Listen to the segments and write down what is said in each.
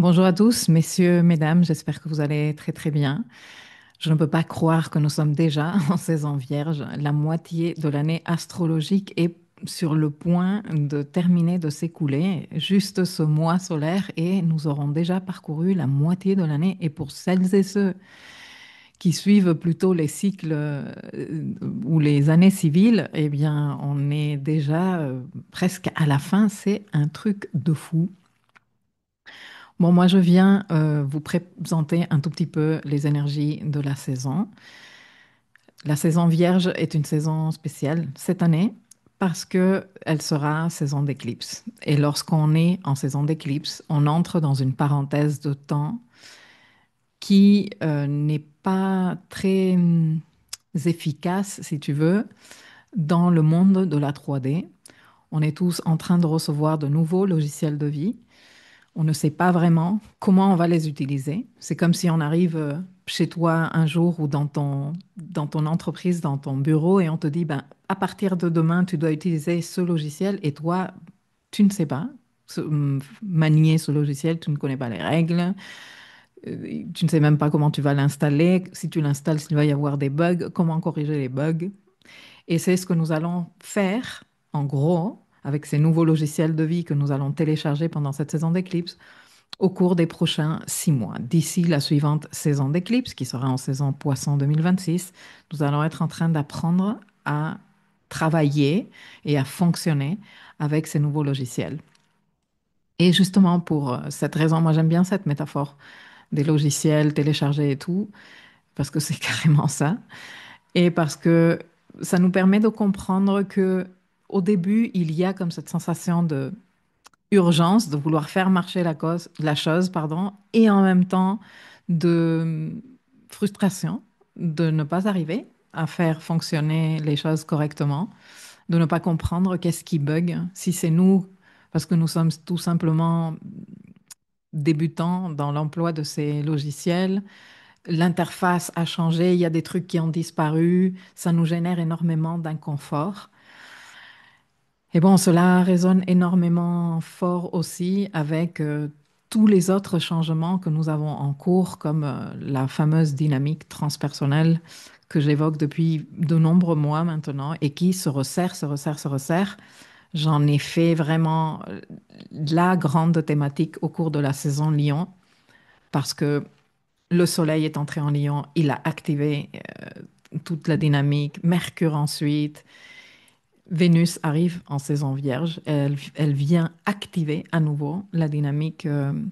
Bonjour à tous, messieurs, mesdames, j'espère que vous allez très très bien. Je ne peux pas croire que nous sommes déjà en saison vierge. La moitié de l'année astrologique est sur le point de terminer, de s'écouler. Juste ce mois solaire et nous aurons déjà parcouru la moitié de l'année. Et pour celles et ceux qui suivent plutôt les cycles ou les années civiles, eh bien, on est déjà presque à la fin. C'est un truc de fou. Bon, moi, je viens vous présenter un tout petit peu les énergies de la saison. La saison vierge est une saison spéciale cette année parce que elle sera saison d'éclipse. Et lorsqu'on est en saison d'éclipse, on entre dans une parenthèse de temps qui n'est pas très efficace, si tu veux, dans le monde de la 3D. On est tous en train de recevoir de nouveaux logiciels de vie. On ne sait pas vraiment comment on va les utiliser. C'est comme si on arrive chez toi un jour ou dans ton entreprise, dans ton bureau, et on te dit, ben, à partir de demain, tu dois utiliser ce logiciel, et toi, tu ne sais pas manier ce logiciel, tu ne connais pas les règles, tu ne sais même pas comment tu vas l'installer, si tu l'installes, s'il va y avoir des bugs, comment corriger les bugs. Et c'est ce que nous allons faire, en gros, avec ces nouveaux logiciels de vie que nous allons télécharger pendant cette saison d'éclipse au cours des prochains 6 mois. D'ici la suivante saison d'éclipse, qui sera en saison Poisson 2026, nous allons être en train d'apprendre à travailler et à fonctionner avec ces nouveaux logiciels. Et justement pour cette raison, moi j'aime bien cette métaphore des logiciels téléchargés et tout, parce que c'est carrément ça, et parce que ça nous permet de comprendre que au début, il y a comme cette sensation de urgence de vouloir faire marcher la chose, pardon, et en même temps de frustration de ne pas arriver à faire fonctionner les choses correctement, de ne pas comprendre qu'est-ce qui bug, si c'est nous, parce que nous sommes tout simplement débutants dans l'emploi de ces logiciels. L'interface a changé, il y a des trucs qui ont disparu, ça nous génère énormément d'inconfort. Et bon, cela résonne énormément fort aussi avec tous les autres changements que nous avons en cours, comme la fameuse dynamique transpersonnelle que j'évoque depuis de nombreux mois maintenant et qui se resserre, se resserre, se resserre. J'en ai fait vraiment la grande thématique au cours de la saison Lion parce que le Soleil est entré en Lion, il a activé toute la dynamique, Mercure ensuite. Vénus arrive en saison vierge, elle vient activer à nouveau la dynamique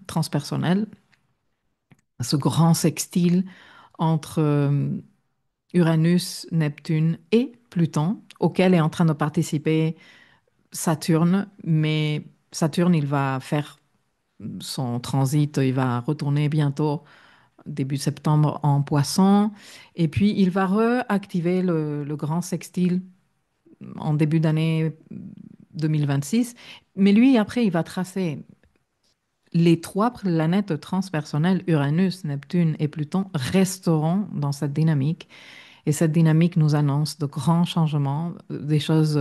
transpersonnelle, ce grand sextile entre Uranus, Neptune et Pluton, auquel est en train de participer Saturne, mais Saturne, il va faire son transit, il va retourner bientôt début septembre en Poisson, et puis il va réactiver le grand sextile en début d'année 2026. Mais lui, après, il va tracer les trois planètes transpersonnelles, Uranus, Neptune et Pluton, resteront dans cette dynamique. Et cette dynamique nous annonce de grands changements, des choses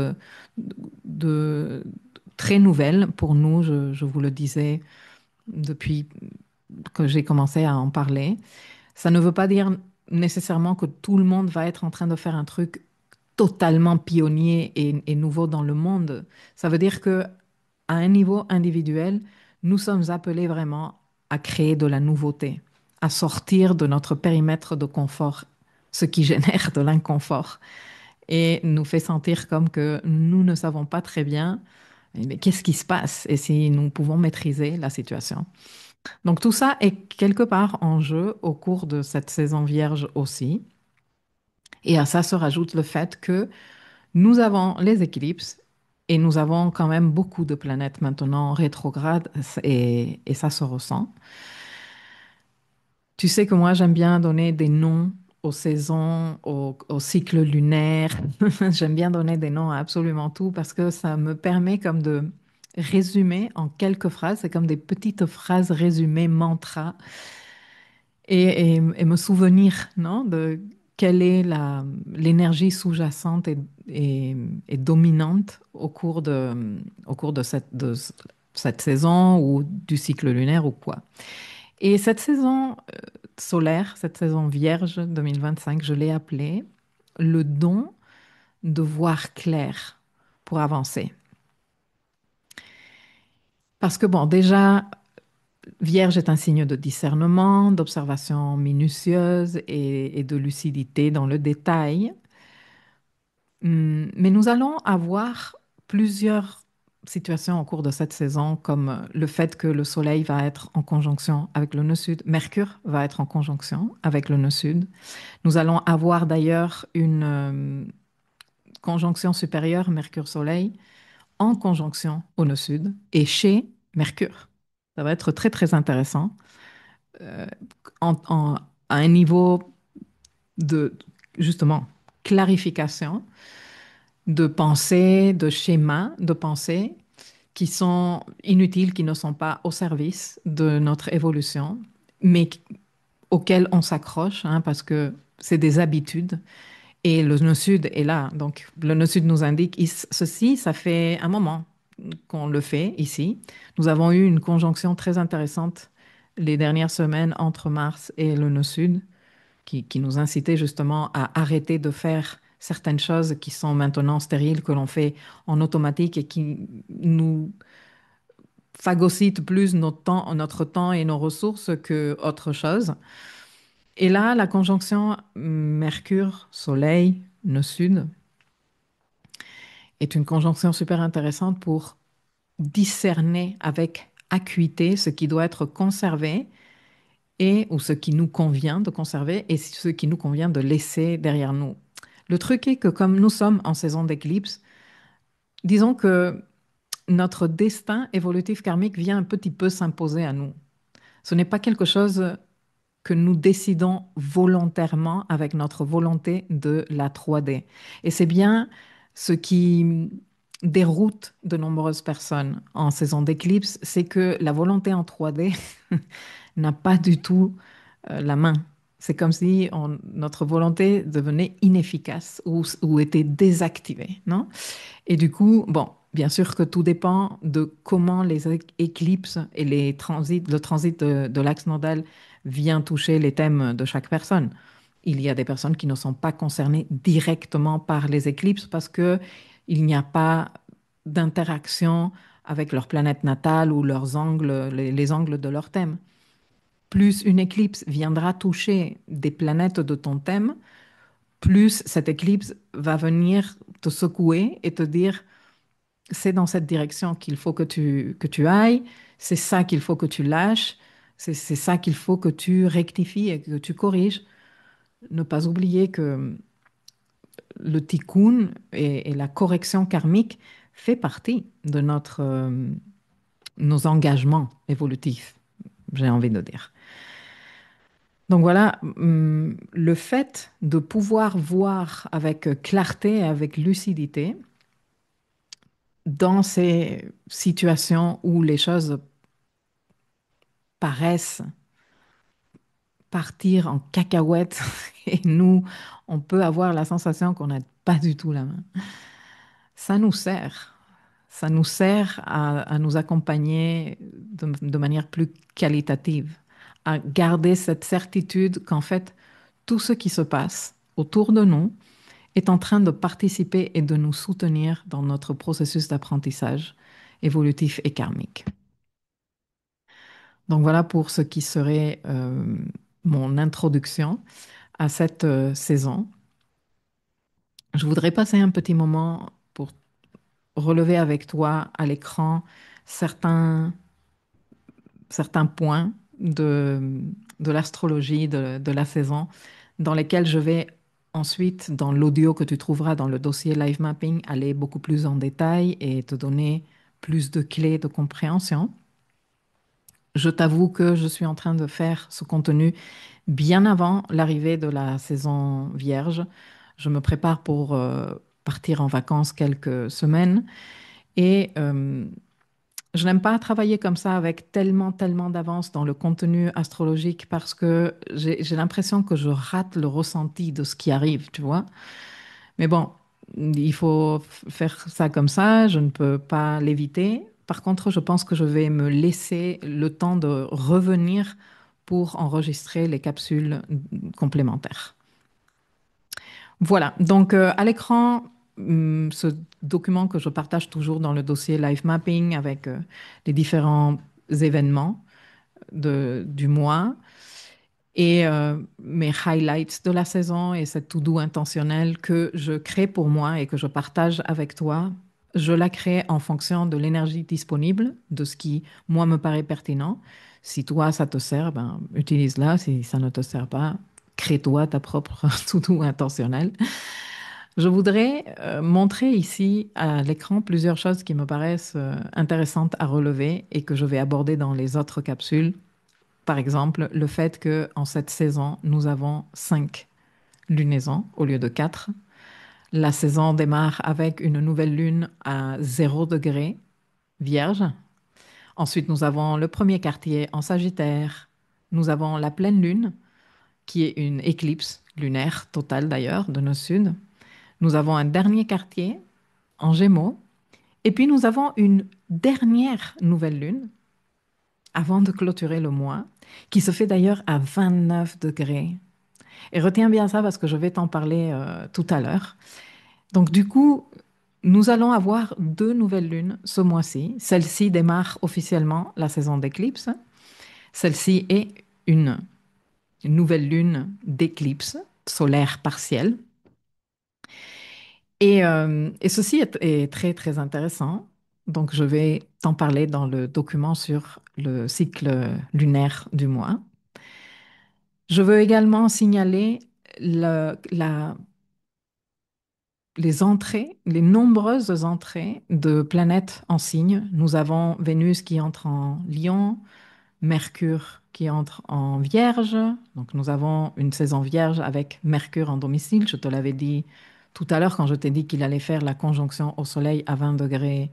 de très nouvelles pour nous, je vous le disais depuis que j'ai commencé à en parler. Ça ne veut pas dire nécessairement que tout le monde va être en train de faire un truc totalement pionnier et nouveau dans le monde. Ça veut dire que à un niveau individuel, nous sommes appelés vraiment à créer de la nouveauté, à sortir de notre périmètre de confort, ce qui génère de l'inconfort et nous fait sentir comme que nous ne savons pas très bien mais qu'est-ce qui se passe et si nous pouvons maîtriser la situation. Donc tout ça est quelque part en jeu au cours de cette saison vierge aussi. Et à ça se rajoute le fait que nous avons les éclipses et nous avons quand même beaucoup de planètes maintenant rétrogrades et ça se ressent. Tu sais que moi, j'aime bien donner des noms aux saisons, aux cycles lunaires. J'aime bien donner des noms à absolument tout parce que ça me permet comme de résumer en quelques phrases. C'est comme des petites phrases résumées, mantras et me souvenir, non, de quelle est l'énergie sous-jacente et dominante au cours de cette saison ou du cycle lunaire ou quoi. Et cette saison solaire, cette saison vierge 2025, je l'ai appelée le don de voir clair pour avancer. Parce que bon, déjà, Vierge est un signe de discernement, d'observation minutieuse et de lucidité dans le détail. Mais nous allons avoir plusieurs situations au cours de cette saison, comme le fait que le Soleil va être en conjonction avec le nœud sud, Mercure va être en conjonction avec le nœud sud. Nous allons avoir d'ailleurs une conjonction supérieure Mercure-Soleil en conjonction au nœud sud et chez Mercure. Ça va être très très intéressant euh, à un niveau de justement clarification de pensée, de schémas de pensée qui sont inutiles, qui ne sont pas au service de notre évolution, mais auxquels on s'accroche, hein, parce que c'est des habitudes. Et le nœud sud est là. Donc, le nœud sud nous indique ceci, ça fait un moment qu'on le fait ici. Nous avons eu une conjonction très intéressante les dernières semaines entre Mars et le nœud sud qui nous incitait justement à arrêter de faire certaines choses qui sont maintenant stériles, que l'on fait en automatique et qui nous phagocytent plus notre temps et nos ressources que autre chose. Et là, la conjonction Mercure-Soleil, nœud sud, est une conjonction super intéressante pour discerner avec acuité ce qui doit être conservé et ou ce qui nous convient de conserver et ce qui nous convient de laisser derrière nous. Le truc est que comme nous sommes en saison d'éclipse, disons que notre destin évolutif karmique vient un petit peu s'imposer à nous. Ce n'est pas quelque chose que nous décidons volontairement avec notre volonté de la 3D. Et c'est bien ce qui déroute de nombreuses personnes en saison d'éclipse, c'est que la volonté en 3D n'a pas du tout la main. C'est comme si notre volonté devenait inefficace ou était désactivée, non? Et du coup, bon, bien sûr que tout dépend de comment les éclipses et le transit de l'axe nodal vient toucher les thèmes de chaque personne. Il y a des personnes qui ne sont pas concernées directement par les éclipses parce que il n'y a pas d'interaction avec leur planète natale ou leurs angles, les angles de leur thème. Plus une éclipse viendra toucher des planètes de ton thème, plus cette éclipse va venir te secouer et te dire c'est dans cette direction qu'il faut que tu ailles, c'est ça qu'il faut que tu lâches, c'est ça qu'il faut que tu rectifies et que tu corriges. Ne pas oublier que le tikkun et la correction karmique fait partie de nos engagements évolutifs, j'ai envie de dire. Donc voilà, le fait de pouvoir voir avec clarté et avec lucidité dans ces situations où les choses paraissent partir en cacahuète et nous, on peut avoir la sensation qu'on n'a pas du tout la main. Ça nous sert. Ça nous sert à nous accompagner de manière plus qualitative, à garder cette certitude qu'en fait, tout ce qui se passe autour de nous est en train de participer et de nous soutenir dans notre processus d'apprentissage évolutif et karmique. Donc voilà pour ce qui serait mon introduction à cette saison. Je voudrais passer un petit moment pour relever avec toi à l'écran certains, certains points de l'astrologie de la saison dans lesquels je vais ensuite, dans l'audio que tu trouveras dans le dossier Live Mapping, aller beaucoup plus en détail et te donner plus de clés de compréhension. Je t'avoue que je suis en train de faire ce contenu bien avant l'arrivée de la saison vierge. Je me prépare pour partir en vacances quelques semaines et je n'aime pas travailler comme ça avec tellement d'avance dans le contenu astrologique parce que j'ai l'impression que je rate le ressenti de ce qui arrive, tu vois. Mais bon, il faut faire ça comme ça, je ne peux pas l'éviter. Par contre, je pense que je vais me laisser le temps de revenir pour enregistrer les capsules complémentaires. Voilà, donc à l'écran, ce document que je partage toujours dans le dossier Live Mapping avec les différents événements du mois et mes highlights de la saison et cette to-do intentionnelle que je crée pour moi et que je partage avec toi. Je la crée en fonction de l'énergie disponible, de ce qui, moi, me paraît pertinent. Si toi, ça te sert, ben, utilise-la. Si ça ne te sert pas, crée-toi ta propre to-do intentionnelle. Je voudrais montrer ici à l'écran plusieurs choses qui me paraissent intéressantes à relever et que je vais aborder dans les autres capsules. Par exemple, le fait que en cette saison, nous avons 5 lunaisons au lieu de 4. La saison démarre avec une nouvelle lune à 0 degré vierge. Ensuite, nous avons le premier quartier en Sagittaire. Nous avons la pleine lune, qui est une éclipse lunaire totale d'ailleurs de nos sud. Nous avons un dernier quartier en Gémeaux. Et puis nous avons une dernière nouvelle lune avant de clôturer le mois, qui se fait d'ailleurs à 29 degrés. Et retiens bien ça parce que je vais t'en parler tout à l'heure. Donc du coup, nous allons avoir 2 nouvelles lunes ce mois-ci. Celle-ci démarre officiellement la saison d'éclipse. Celle-ci est une nouvelle lune d'éclipse solaire partielle. Et ceci est très, très intéressant. Donc, je vais t'en parler dans le document sur le cycle lunaire du mois. Je veux également signaler les entrées, les nombreuses entrées de planètes en signe. Nous avons Vénus qui entre en Lion, Mercure qui entre en Vierge. Donc nous avons une saison Vierge avec Mercure en domicile. Je te l'avais dit tout à l'heure quand je t'ai dit qu'il allait faire la conjonction au Soleil à 20 degrés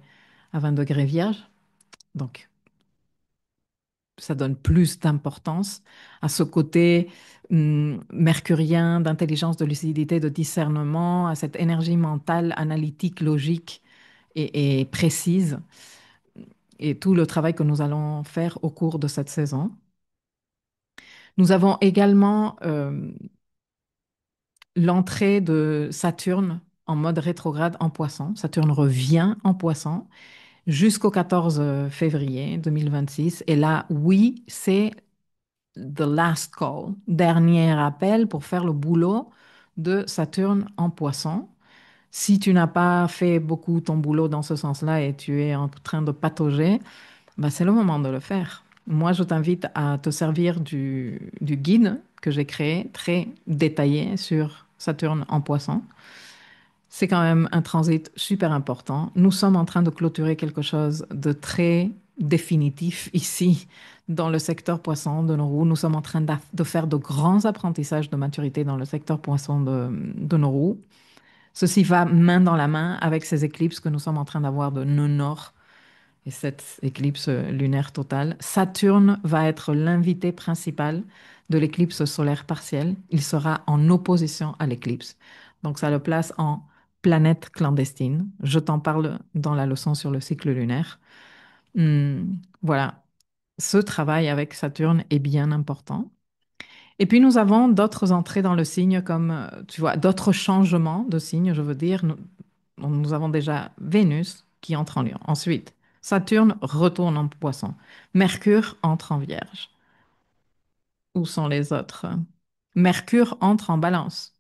Vierge. Donc ça donne plus d'importance à ce côté mercurien d'intelligence, de lucidité, de discernement, à cette énergie mentale, analytique, logique et précise, et tout le travail que nous allons faire au cours de cette saison. Nous avons également l'entrée de Saturne en mode rétrograde en Poisson. Saturne revient en Poisson jusqu'au 14 février 2026. Et là, oui, c'est the last call, dernier appel pour faire le boulot de Saturne en Poisson. Si tu n'as pas fait beaucoup ton boulot dans ce sens-là et tu es en train de patauger, bah, c'est le moment de le faire. Moi, je t'invite à te servir du guide que j'ai créé, très détaillé sur Saturne en Poisson. C'est quand même un transit super important. Nous sommes en train de clôturer quelque chose de très définitif ici dans le secteur poisson de nos roues. Nous sommes en train de faire de grands apprentissages de maturité dans le secteur poisson de nos roues. Ceci va main dans la main avec ces éclipses que nous sommes en train d'avoir de nœud nord et cette éclipse lunaire totale. Saturne va être l'invité principal de l'éclipse solaire partielle. Il sera en opposition à l'éclipse. Donc ça le place en planète clandestine. Je t'en parle dans la leçon sur le cycle lunaire. Voilà, ce travail avec Saturne est bien important. Et puis nous avons d'autres entrées dans le signe, comme tu vois, d'autres changements de signe, je veux dire. Nous avons déjà Vénus qui entre en Lion. Ensuite, Saturne retourne en Poisson. Mercure entre en Vierge. Où sont les autres? Mercure entre en Balance.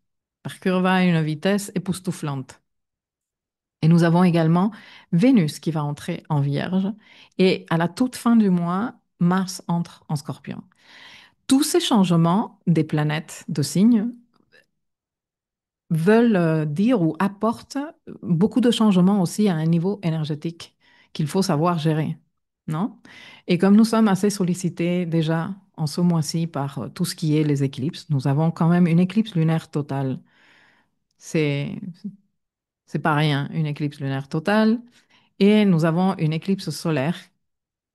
Mercure va à une vitesse époustouflante. Et nous avons également Vénus qui va entrer en Vierge. Et à la toute fin du mois, Mars entre en Scorpion. Tous ces changements des planètes de signes veulent dire ou apportent beaucoup de changements aussi à un niveau énergétique qu'il faut savoir gérer, non? Et comme nous sommes assez sollicités déjà en ce mois-ci par tout ce qui est les éclipses, nous avons quand même une éclipse lunaire totale. C'est, c'est pas rien, une éclipse lunaire totale. Et nous avons une éclipse solaire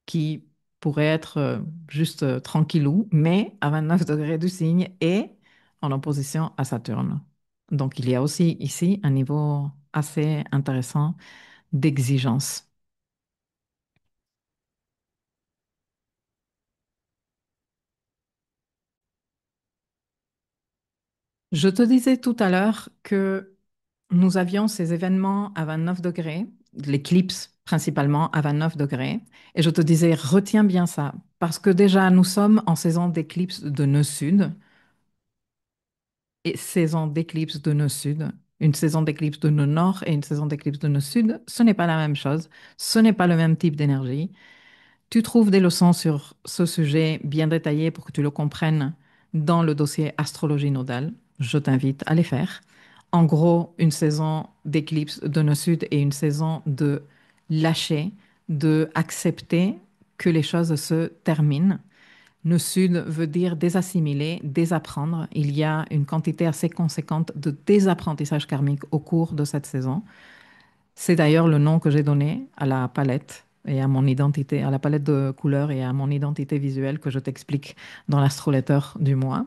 qui pourrait être juste tranquillou, mais à 29 degrés du signe et en opposition à Saturne. Donc il y a aussi ici un niveau assez intéressant d'exigence. Je te disais tout à l'heure que nous avions ces événements à 29 degrés, l'éclipse principalement à 29 degrés, et je te disais, retiens bien ça, parce que déjà nous sommes en saison d'éclipse de nœud sud, et saison d'éclipse de nœud sud. Une saison d'éclipse de nœud nord et une saison d'éclipse de nœud sud, ce n'est pas la même chose, ce n'est pas le même type d'énergie. Tu trouves des leçons sur ce sujet bien détaillées pour que tu le comprennes dans le dossier astrologie nodale. Je t'invite à les faire. En gros, une saison d'éclipse de nœud sud et une saison de lâcher, de accepter que les choses se terminent. Nœud sud veut dire désassimiler, désapprendre. Il y a une quantité assez conséquente de désapprentissage karmique au cours de cette saison. C'est d'ailleurs le nom que j'ai donné à la palette et à mon identité, à la palette de couleurs et à mon identité visuelle que je t'explique dans l'astroletter du mois.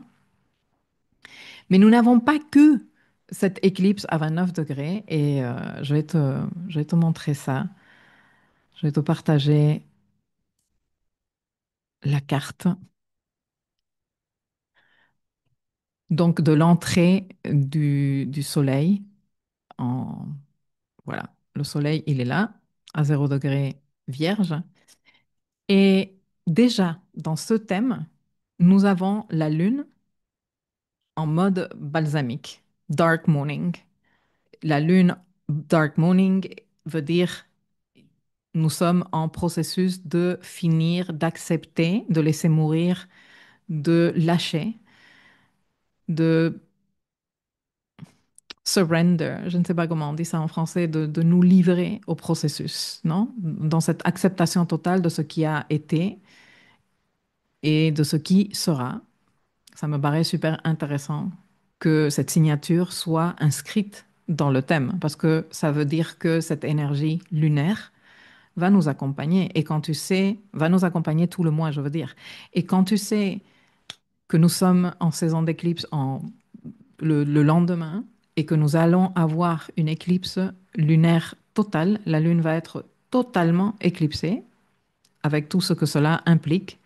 Mais nous n'avons pas que cette éclipse à 29 degrés et je vais te montrer ça. Je vais te partager la carte donc de l'entrée du soleil. En, voilà, le soleil, il est là, à 0 degré vierge. Et déjà, dans ce thème, nous avons la lune en mode balsamique, dark morning. La lune dark morning veut dire nous sommes en processus de finir, d'accepter, de laisser mourir, de lâcher, de surrender, je ne sais pas comment on dit ça en français, de nous livrer au processus, non? Dans cette acceptation totale de ce qui a été et de ce qui sera. Ça me paraît super intéressant que cette signature soit inscrite dans le thème, parce que ça veut dire que cette énergie lunaire va nous accompagner. Et quand tu sais, va nous accompagner tout le mois, je veux dire. Et quand tu sais que nous sommes en saison d'éclipse le lendemain et que nous allons avoir une éclipse lunaire totale, la Lune va être totalement éclipsée, avec tout ce que cela implique,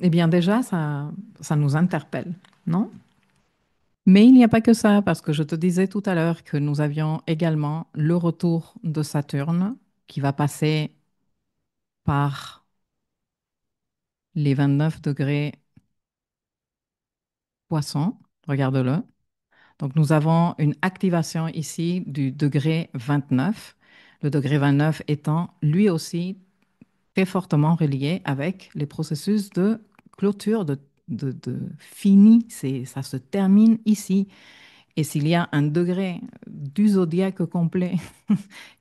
eh bien déjà, ça nous interpelle, non? Mais il n'y a pas que ça, parce que je te disais tout à l'heure que nous avions également le retour de Saturne qui va passer par les 29 degrés poisson. Regarde-le. Donc nous avons une activation ici du degré 29. Le degré 29 étant lui aussi très fortement relié avec les processus de clôture, de fini. Ça se termine ici. Et s'il y a un degré du zodiaque complet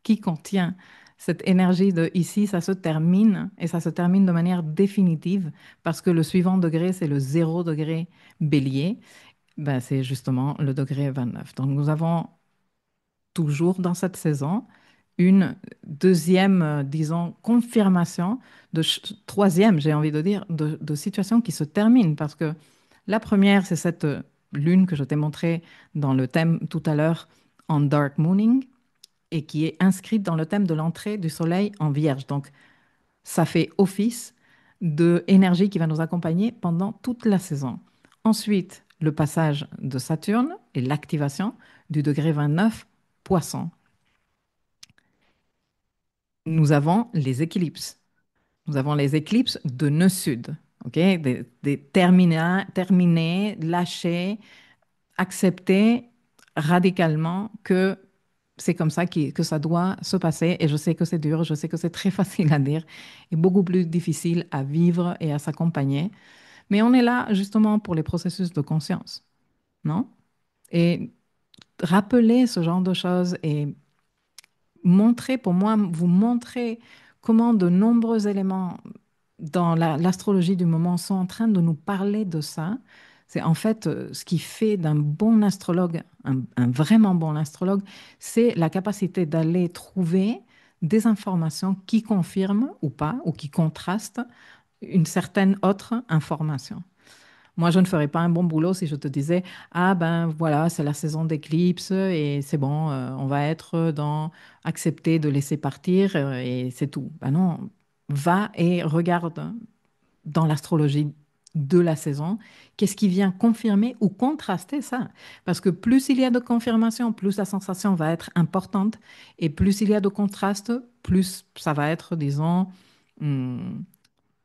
qui contient cette énergie de ici, ça se termine et ça se termine de manière définitive parce que le suivant degré, c'est le 0 degré bélier. Ben, c'est justement le degré 29. Donc nous avons toujours dans cette saison une deuxième, disons, confirmation troisième, j'ai envie de dire, de situation qui se termine parce que la première, c'est cette lune que je t'ai montrée dans le thème tout à l'heure en dark mooning et qui est inscrite dans le thème de l'entrée du soleil en vierge. Donc, ça fait office de énergie qui va nous accompagner pendant toute la saison. Ensuite, le passage de Saturne et l'activation du degré 29 poisson. Nous avons les éclipses. Nous avons les éclipses de nœud sud. Ok, des terminés, lâchés, accepter radicalement que c'est comme ça que ça doit se passer. Et je sais que c'est dur, je sais que c'est très facile à dire et beaucoup plus difficile à vivre et à s'accompagner. Mais on est là justement pour les processus de conscience, non? Et rappeler ce genre de choses et montrer, pour moi, vous montrer comment de nombreux éléments dans l'astrologie du moment sont en train de nous parler de ça. C'est en fait ce qui fait d'un bon astrologue, un vraiment bon astrologue, c'est la capacité d'aller trouver des informations qui confirment ou pas, ou qui contrastent une certaine autre information. Moi, je ne ferais pas un bon boulot si je te disais, ah ben voilà, c'est la saison d'éclipse et c'est bon, on va être dans accepter de laisser partir et c'est tout. Ben non, va et regarde dans l'astrologie de la saison. Qu'est-ce qui vient confirmer ou contraster ça? Parce que plus il y a de confirmation, plus la sensation va être importante et plus il y a de contraste, plus ça va être, disons, hum,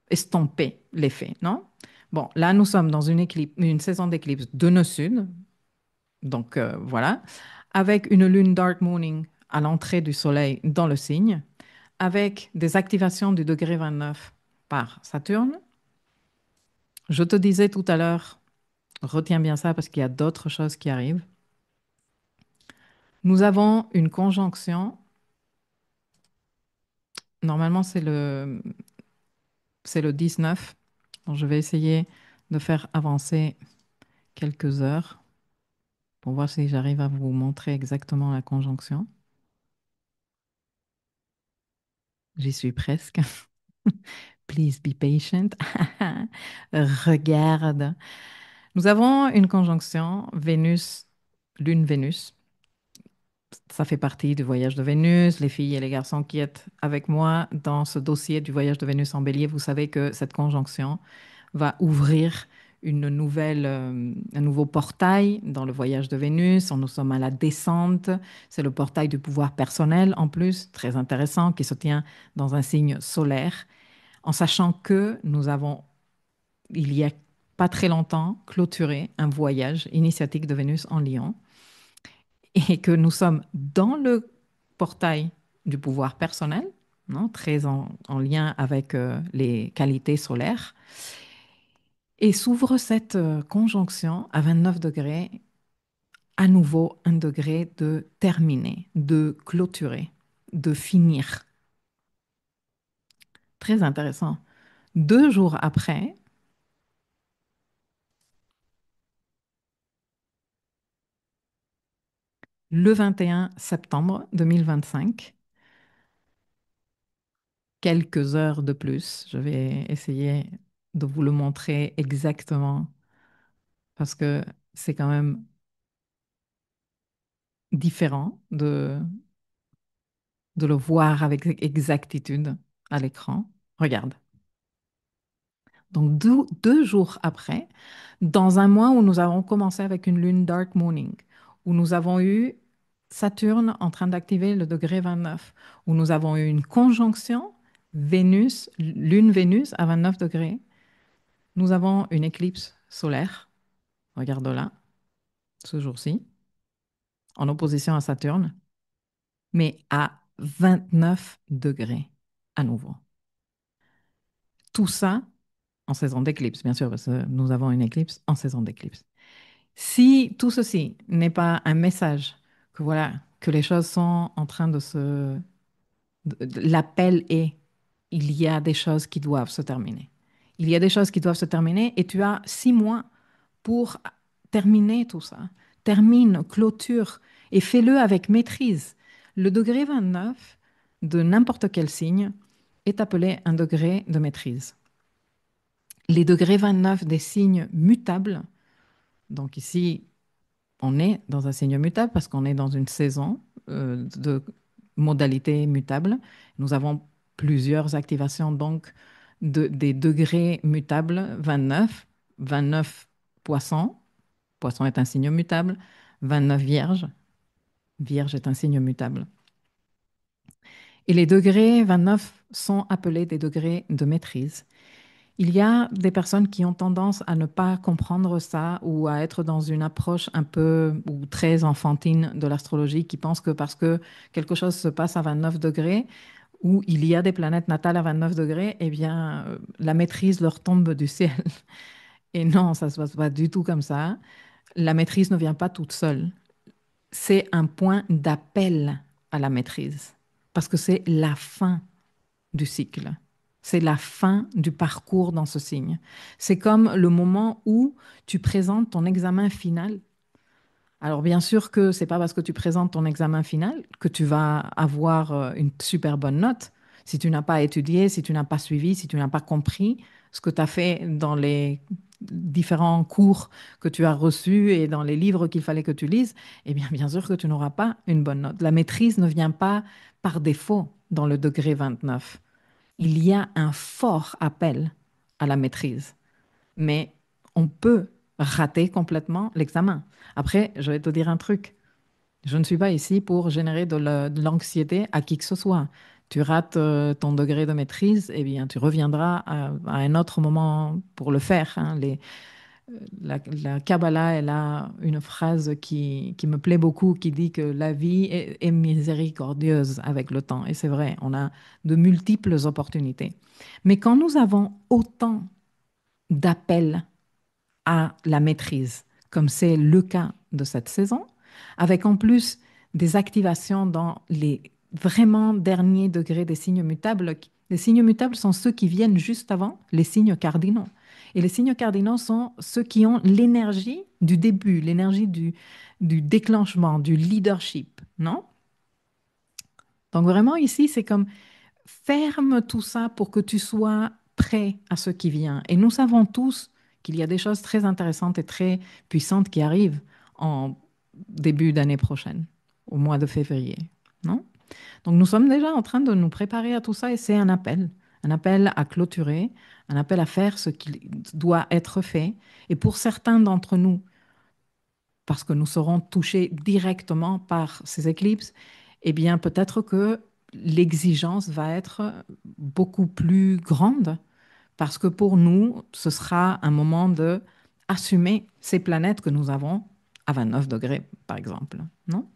estomper l'effet, non? Bon, là, nous sommes dans une saison d'éclipse de nord-sud, donc voilà, avec une lune dark mooning à l'entrée du soleil dans le signe, avec des activations du degré 29 par Saturne. Je te disais tout à l'heure, retiens bien ça parce qu'il y a d'autres choses qui arrivent. Nous avons une conjonction, normalement c'est le 19, donc je vais essayer de faire avancer quelques heures pour voir si j'arrive à vous montrer exactement la conjonction. J'y suis presque. Please be patient. Regarde. Nous avons une conjonction Vénus, Lune-Vénus. Ça fait partie du voyage de Vénus. Les filles et les garçons qui êtes avec moi dans ce dossier du voyage de Vénus en Bélier, vous savez que cette conjonction va ouvrir un nouveau portail dans le voyage de Vénus. Nous sommes à la descente. C'est le portail du pouvoir personnel en plus, très intéressant, qui se tient dans un signe solaire, en sachant que nous avons, il y a pas très longtemps, clôturé un voyage initiatique de Vénus en Lion et que nous sommes dans le portail du pouvoir personnel, non, très en lien avec les qualités solaires. Et s'ouvre cette conjonction à 29 degrés, à nouveau un degré de terminer, de clôturer, de finir. Très intéressant. 2 jours après, le 21 septembre 2025, quelques heures de plus, je vais essayer de vous le montrer exactement parce que c'est quand même différent de le voir avec exactitude à l'écran. Regarde. Donc 2 jours après, dans un mois où nous avons commencé avec une lune dark mooning, où nous avons eu Saturne en train d'activer le degré 29, où nous avons eu une conjonction Vénus, lune-Vénus à 29 degrés, nous avons une éclipse solaire, regarde là, ce jour-ci, en opposition à Saturne, mais à 29 degrés à nouveau. Tout ça en saison d'éclipse, bien sûr, parce que nous avons une éclipse en saison d'éclipse. Si tout ceci n'est pas un message que voilà, que les choses sont en train l'appel est, il y a des choses qui doivent se terminer. Il y a des choses qui doivent se terminer et tu as 6 mois pour terminer tout ça. Termine, clôture et fais-le avec maîtrise. Le degré 29 de n'importe quel signe est appelé un degré de maîtrise. Les degrés 29 des signes mutables, donc ici, on est dans un signe mutable parce qu'on est dans une saison de modalités mutables. Nous avons plusieurs activations donc des degrés mutables 29, 29 poissons, poisson est un signe mutable, 29 vierge, vierge est un signe mutable. Et les degrés 29 sont appelés des degrés de maîtrise. Il y a des personnes qui ont tendance à ne pas comprendre ça ou à être dans une approche un peu ou très enfantine de l'astrologie, qui pensent que parce que quelque chose se passe à 29 degrés ou il y a des planètes natales à 29 degrés, eh bien, la maîtrise leur tombe du ciel. Et non, ça ne se passe pas du tout comme ça. La maîtrise ne vient pas toute seule. C'est un point d'appel à la maîtrise parce que c'est la fin du cycle. C'est la fin du parcours dans ce signe. C'est comme le moment où tu présentes ton examen final. Alors bien sûr que c'est pas parce que tu présentes ton examen final que tu vas avoir une super bonne note. Si tu n'as pas étudié, si tu n'as pas suivi, si tu n'as pas compris ce que tu as fait dans les différents cours que tu as reçus et dans les livres qu'il fallait que tu lises, eh bien sûr que tu n'auras pas une bonne note. La maîtrise ne vient pas par défaut dans le degré 29. Il y a un fort appel à la maîtrise. mais on peut rater complètement l'examen. Après, je vais te dire un truc. Je ne suis pas ici pour générer de l'anxiété à qui que ce soit. Tu rates ton degré de maîtrise, eh bien, tu reviendras à un autre moment pour le faire, hein. La Kabbalah, elle a une phrase qui me plaît beaucoup, qui dit que la vie est miséricordieuse avec le temps. Et c'est vrai, on a de multiples opportunités. Mais quand nous avons autant d'appels à la maîtrise, comme c'est le cas de cette saison, avec en plus des activations dans les vraiment derniers degrés des signes mutables. Les signes mutables sont ceux qui viennent juste avant les signes cardinaux. Et les signes cardinaux sont ceux qui ont l'énergie du début, l'énergie du déclenchement, du leadership, non? Donc vraiment ici, c'est comme ferme tout ça pour que tu sois prêt à ce qui vient. Et nous savons tous qu'il y a des choses très intéressantes et très puissantes qui arrivent en début d'année prochaine, au mois de février, non? Donc nous sommes déjà en train de nous préparer à tout ça et c'est un appel à clôturer, un appel à faire ce qui doit être fait. Et pour certains d'entre nous, parce que nous serons touchés directement par ces éclipses, eh bien peut-être que l'exigence va être beaucoup plus grande parce que pour nous, ce sera un moment de assumer ces planètes que nous avons à 29 degrés, par exemple, non?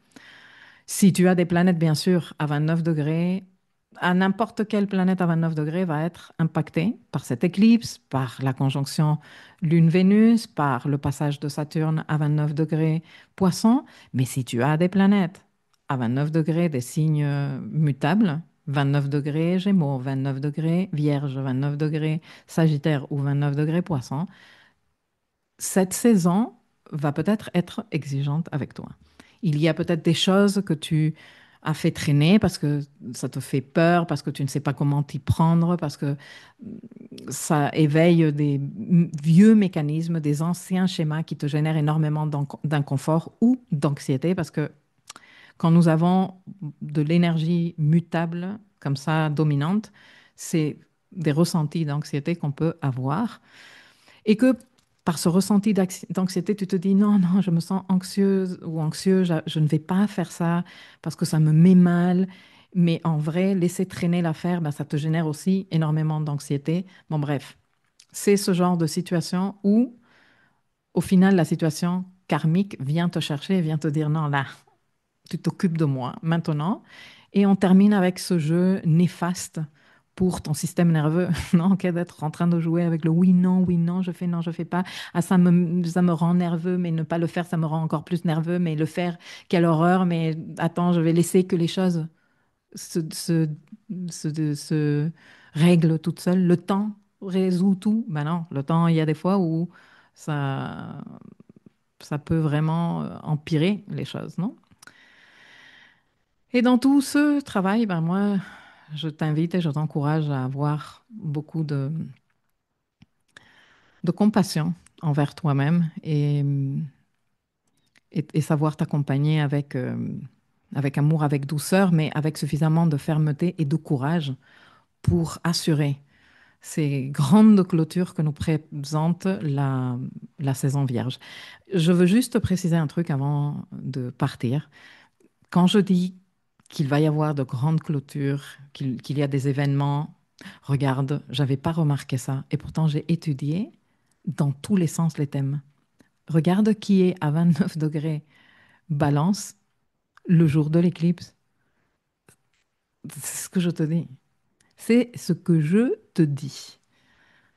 Si tu as des planètes, bien sûr, à 29 degrés, à n'importe quelle planète à 29 degrés va être impactée par cette éclipse, par la conjonction Lune-Vénus, par le passage de Saturne à 29 degrés Poisson. Mais si tu as des planètes à 29 degrés, des signes mutables, 29 degrés Gémeaux, 29 degrés Vierge, 29 degrés Sagittaire ou 29 degrés Poisson, cette saison va peut-être être exigeante avec toi. Il y a peut-être des choses que tu as fait traîner parce que ça te fait peur, parce que tu ne sais pas comment t'y prendre, parce que ça éveille des vieux mécanismes, des anciens schémas qui te génèrent énormément d'inconfort ou d'anxiété, parce que quand nous avons de l'énergie mutable comme ça, dominante, c'est des ressentis d'anxiété qu'on peut avoir. Et que par ce ressenti d'anxiété, tu te dis non, non, je me sens anxieuse ou anxieux, je ne vais pas faire ça parce que ça me met mal. Mais en vrai, laisser traîner l'affaire, ben, ça te génère aussi énormément d'anxiété. Bon, bref, c'est ce genre de situation où, au final, la situation karmique vient te chercher et vient te dire non, là, tu t'occupes de moi maintenant. Et on termine avec ce jeu néfaste pour ton système nerveux, non? Ok, d'être en train de jouer avec le oui, non, je fais, non, je fais pas. Ah, ça me rend nerveux, mais ne pas le faire, ça me rend encore plus nerveux, mais le faire, quelle horreur, mais attends, je vais laisser que les choses se, se, se règlent toutes seules. Le temps résout tout. Ben non, le temps, il y a des fois où ça, ça peut vraiment empirer les choses, non? Et dans tout ce travail, ben moi, je t'invite et je t'encourage à avoir beaucoup de compassion envers toi-même et savoir t'accompagner avec amour, avec douceur, mais avec suffisamment de fermeté et de courage pour assurer ces grandes clôtures que nous présente la saison vierge. Je veux juste préciser un truc avant de partir. Quand je dis qu'il va y avoir de grandes clôtures, qu'il y a des événements, regarde, j'avais pas remarqué ça. Et pourtant, j'ai étudié dans tous les sens les thèmes. Regarde qui est à 29 degrés balance le jour de l'éclipse. C'est ce que je te dis. C'est ce que je te dis.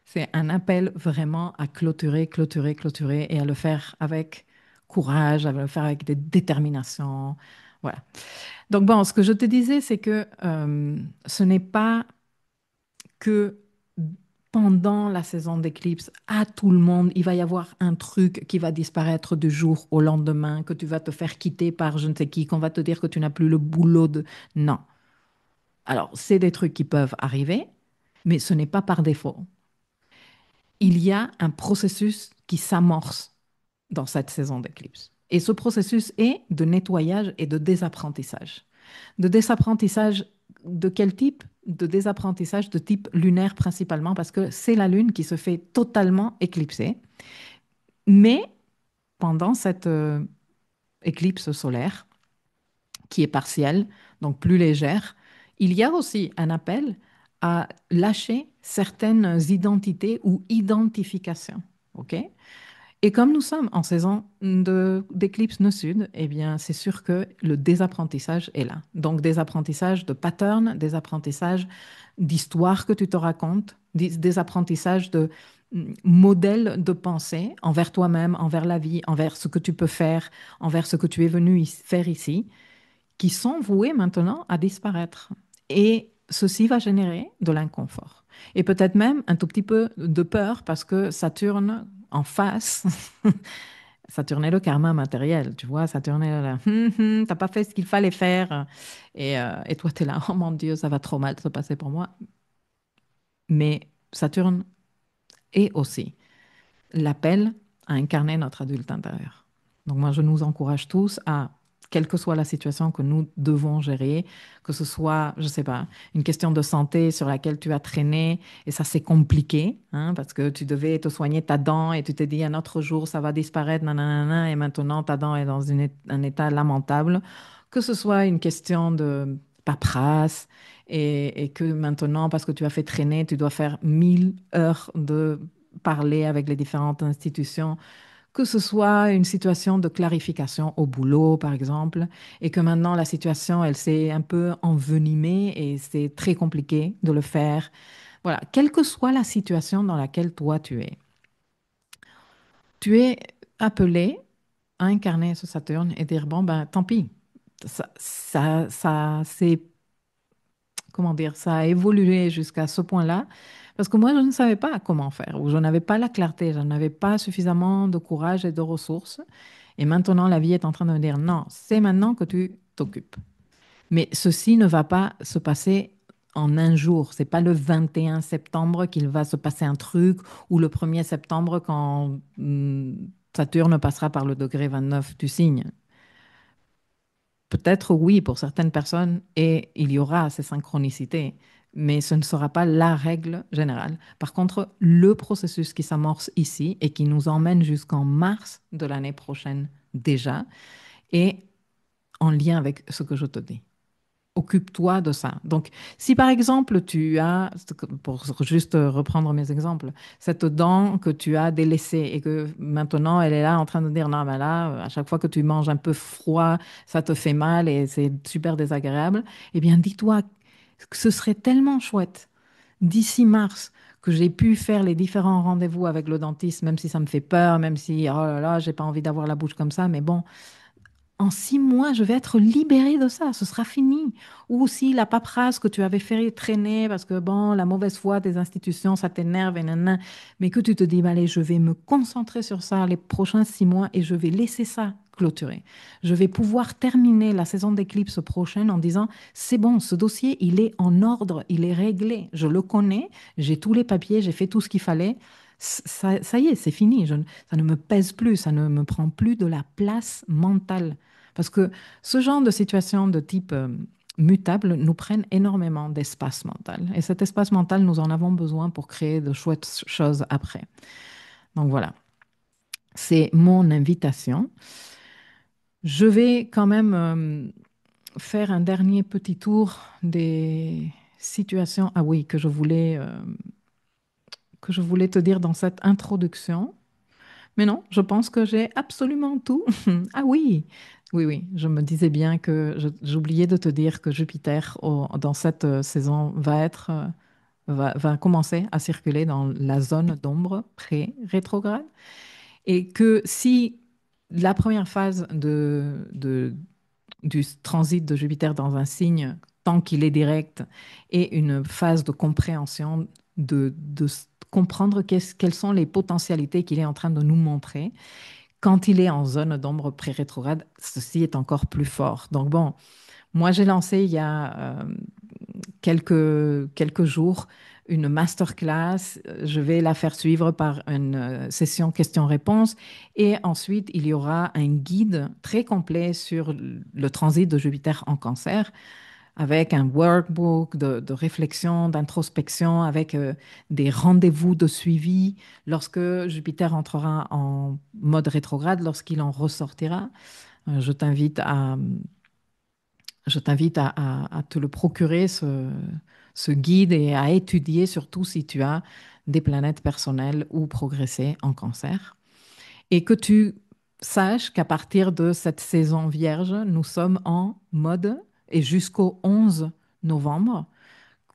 C'est un appel vraiment à clôturer, clôturer, clôturer et à le faire avec courage, à le faire avec détermination. Voilà. Donc bon, ce que je te disais, c'est que ce n'est pas que pendant la saison d'éclipse, à tout le monde, il va y avoir un truc qui va disparaître du jour au lendemain, que tu vas te faire quitter par je ne sais qui, qu'on va te dire que tu n'as plus le boulot de... Non. Alors, c'est des trucs qui peuvent arriver, mais ce n'est pas par défaut. Il y a un processus qui s'amorce dans cette saison d'éclipse. Et ce processus est de nettoyage et de désapprentissage. De désapprentissage de quel type? de désapprentissage de type lunaire principalement parce que c'est la Lune qui se fait totalement éclipser. Mais pendant cette éclipse solaire, qui est partielle, donc plus légère, il y a aussi un appel à lâcher certaines identités ou identifications. OK? Et comme nous sommes en saison d'éclipse nord-sud, eh bien, c'est sûr que le désapprentissage est là. Donc, des apprentissages de patterns, des apprentissages d'histoires que tu te racontes, des apprentissages de modèles de pensée envers toi-même, envers la vie, envers ce que tu peux faire, envers ce que tu es venu faire ici, qui sont voués maintenant à disparaître. Et ceci va générer de l'inconfort. Et peut-être même un tout petit peu de peur parce que Saturne en face, Saturne est le karma matériel, tu vois, Saturne est là, t'as pas fait ce qu'il fallait faire. Et toi, tu es là, oh mon Dieu, ça va trop mal se passer pour moi. Mais Saturne est aussi l'appel à incarner notre adulte intérieur. Donc moi, je nous encourage tous à, quelle que soit la situation que nous devons gérer, que ce soit, je sais pas, une question de santé sur laquelle tu as traîné, et ça c'est compliqué, hein, parce que tu devais te soigner ta dent et tu t'es dit un autre jour ça va disparaître, nanana, et maintenant ta dent est dans un état lamentable, que ce soit une question de paperasse, et que maintenant, parce que tu as fait traîner, tu dois faire 1000 heures de parler avec les différentes institutions, que ce soit une situation de clarification au boulot, par exemple, et que maintenant la situation, elle s'est un peu envenimée et c'est très compliqué de le faire. Voilà, quelle que soit la situation dans laquelle toi tu es appelé à incarner ce Saturne et dire, bon, ben tant pis, c'est comment dire, ça a évolué jusqu'à ce point-là, parce que moi, je ne savais pas comment faire, ou je n'avais pas la clarté, je n'avais pas suffisamment de courage et de ressources. Et maintenant, la vie est en train de me dire, non, c'est maintenant que tu t'occupes. Mais ceci ne va pas se passer en un jour. C'est pas le 21 septembre qu'il va se passer un truc, ou le 1er septembre quand Saturne passera par le degré 29 du signe. Peut-être oui pour certaines personnes et il y aura ces synchronicités, mais ce ne sera pas la règle générale. Par contre, le processus qui s'amorce ici et qui nous emmène jusqu'en mars de l'année prochaine déjà est en lien avec ce que je te dis. Occupe-toi de ça. Donc, si par exemple tu as, pour juste reprendre mes exemples, cette dent que tu as délaissée et que maintenant elle est là en train de dire non, mais là, à chaque fois que tu manges un peu froid, ça te fait mal et c'est super désagréable, eh bien, dis-toi que ce serait tellement chouette d'ici mars que j'ai pu faire les différents rendez-vous avec le dentiste, même si ça me fait peur, même si, oh là là, j'ai pas envie d'avoir la bouche comme ça, mais bon, en 6 mois, je vais être libérée de ça, ce sera fini. Ou si la paperasse que tu avais fait traîner parce que, bon, la mauvaise foi des institutions, ça t'énerve, et nanana, mais que tu te dis, bah, allez, je vais me concentrer sur ça les prochains 6 mois et je vais laisser ça clôturer. Je vais pouvoir terminer la saison d'éclipse prochaine en disant, c'est bon, ce dossier, il est en ordre, il est réglé, je le connais, j'ai tous les papiers, j'ai fait tout ce qu'il fallait. Ça y est, c'est fini. Ça ne me pèse plus, ça ne me prend plus de la place mentale. Parce que ce genre de situation de type mutable nous prennent énormément d'espace mental. Et cet espace mental, nous en avons besoin pour créer de chouettes choses après. Donc voilà, c'est mon invitation. Je vais quand même faire un dernier petit tour des situations, ah oui, que je voulais te dire dans cette introduction. Mais non, je pense que j'ai absolument tout. Ah oui, oui, oui, je me disais bien que j'oubliais de te dire que Jupiter, dans cette saison, va commencer à circuler dans la zone d'ombre pré-rétrograde. Et que si la première phase du transit de Jupiter dans un signe, tant qu'il est direct, est une phase de compréhension, comprendre quelles sont les potentialités qu'il est en train de nous montrer. Quand il est en zone d'ombre pré-rétrograde, ceci est encore plus fort. Donc bon, moi j'ai lancé il y a quelques jours une masterclass. Je vais la faire suivre par une session questions-réponses et ensuite il y aura un guide très complet sur le transit de Jupiter en Cancer avec un workbook de réflexion, d'introspection, avec des rendez-vous de suivi lorsque Jupiter entrera en mode rétrograde, lorsqu'il en ressortira. Je t'invite à te le procurer, ce guide, et à étudier surtout si tu as des planètes personnelles ou progressées en cancer. Et que tu saches qu'à partir de cette saison vierge, nous sommes en mode, et jusqu'au 11 novembre,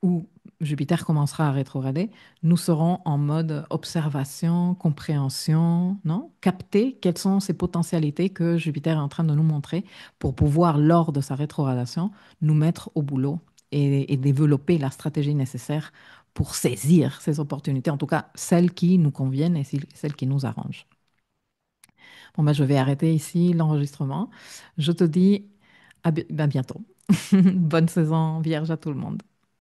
où Jupiter commencera à rétrograder, nous serons en mode observation, compréhension, non? Capter quelles sont ces potentialités que Jupiter est en train de nous montrer pour pouvoir, lors de sa rétrogradation, nous mettre au boulot et développer la stratégie nécessaire pour saisir ces opportunités, en tout cas celles qui nous conviennent et celles qui nous arrangent. Bon, ben, je vais arrêter ici l'enregistrement. Je te dis à bientôt. Bonne saison vierge à tout le monde.